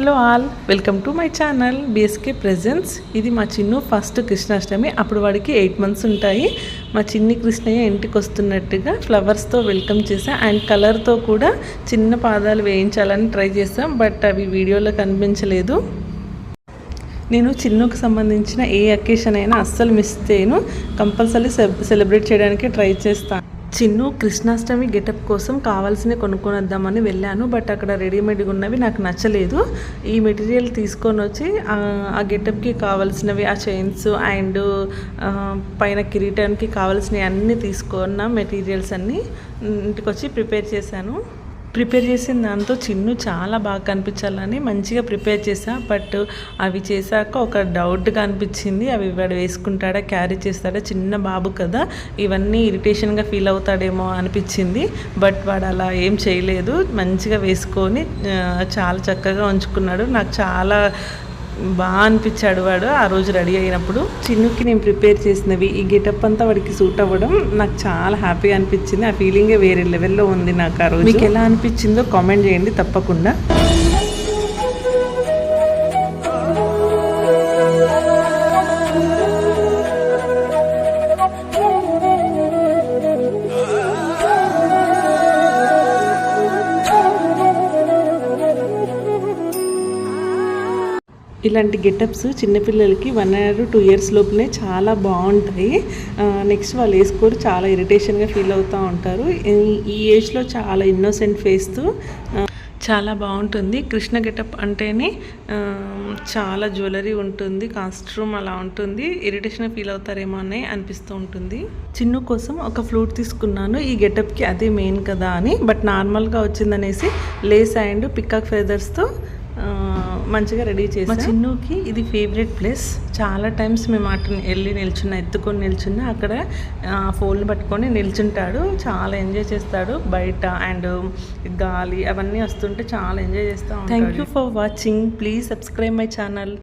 Hello all, welcome to my channel BSK presence. ఇది మా Chinnu first Krishnashtami. అప్పుడు వాడికి 8 months ఉంటాయి. మా చిన్ని కృష్ణయ్య ఇంటికి వస్తున్నట్టుగా ఫ్లవర్స్తో వెల్కమ్ చేసాం అండ్ కలర్తో కూడా చిన్న పాదాలు వేయించాలని ట్రై చేసాం. బట్ అవి వీడియోలో కనిపించలేదు. నేను చిన్నుకు సంబంధించిన ఏ అకేషన్ అయినా అస్సలు మిస్ చేయను. కంపల్సరీ సెలబ్రేట్ చేయడానికి ట్రై చేస్తాను. చిన్ను కృష్ణాష్టమి గెటప్ కోసం కావాల్సినవి కొనుక్కొని వద్దామని వెళ్ళాను. బట్ అక్కడ రెడీమేడ్గా ఉన్నవి నాకు నచ్చలేదు. ఈ మెటీరియల్ తీసుకొని వచ్చి ఆ గెటప్కి కావాల్సినవి, ఆ చైన్స్ అండ్ పైన కిరీటానికి కావాల్సినవి అన్నీ తీసుకున్న మెటీరియల్స్ అన్నీ ఇంటికి వచ్చి ప్రిపేర్ చేశాను. ప్రిపేర్ చేసిన దాంతో చిన్ను చాలా బాగా కనిపించాలని మంచిగా ప్రిపేర్ చేసా. బట్ అవి చేశాక ఒక డౌట్గా అనిపించింది. అవి వాడు వేసుకుంటాడా, క్యారీ చేస్తాడా, చిన్న బాబు కదా, ఇవన్నీ ఇరిటేషన్గా ఫీల్ అవుతాడేమో అనిపించింది. బట్ వాడు అలా ఏం చేయలేదు, మంచిగా వేసుకొని చాలా చక్కగా ఉంచుకున్నాడు. నాకు చాలా బాగా అనిపించాడు వాడు ఆ రోజు రెడీ అయినప్పుడు. చిన్నుకి నేను ప్రిపేర్ చేసినవి ఈ గెటప్ అంతా వాడికి సూట్ అవ్వడం నాకు చాలా హ్యాపీగా అనిపించింది. ఆ ఫీలింగే వేరే లెవెల్లో ఉంది నాకు ఆ రోజు. మీకు ఎలా అనిపించిందో కామెంట్ చేయండి తప్పకుండా. ఇలాంటి గెటప్స్ చిన్నపిల్లలకి 1 year to 2 years లోపునే చాలా బాగుంటాయి. నెక్స్ట్ వాళ్ళు వేసుకోరు, చాలా ఇరిటేషన్గా ఫీల్ అవుతూ ఉంటారు. ఈ ఏజ్లో చాలా ఇన్నోసెంట్ ఫేస్తో చాలా బాగుంటుంది. కృష్ణ గెటప్ అంటేనే చాలా జ్యువెలరీ ఉంటుంది, కాస్ట్యూమ్ అలా ఉంటుంది. ఇరిటేషన్ ఫీల్ అవుతారేమో అని అనిపిస్తూ ఉంటుంది. చిన్ను కోసం ఒక ఫ్లూట్ తీసుకున్నాను. ఈ గెటప్కి అదే మెయిన్ కదా అని. బట్ నార్మల్గా వచ్చిందనేసి లేస్ అండ్ పికాక్ ఫెదర్స్తో మంచిగా రెడీ చేసి. మా చిన్నుకి ఇది ఫేవరెట్ ప్లేస్. చాలా టైమ్స్ మేము అటు వెళ్ళి ఎత్తుకొని నిల్చున్నా అక్కడ ఫోన్లు పట్టుకొని నిల్చుంటాడు. చాలా ఎంజాయ్ చేస్తాడు. బయట అండ్ గాలి అవన్నీ వస్తుంటే చాలా ఎంజాయ్ చేస్తూ ఉంటాడు. Thank you for watching. Please subscribe my channel.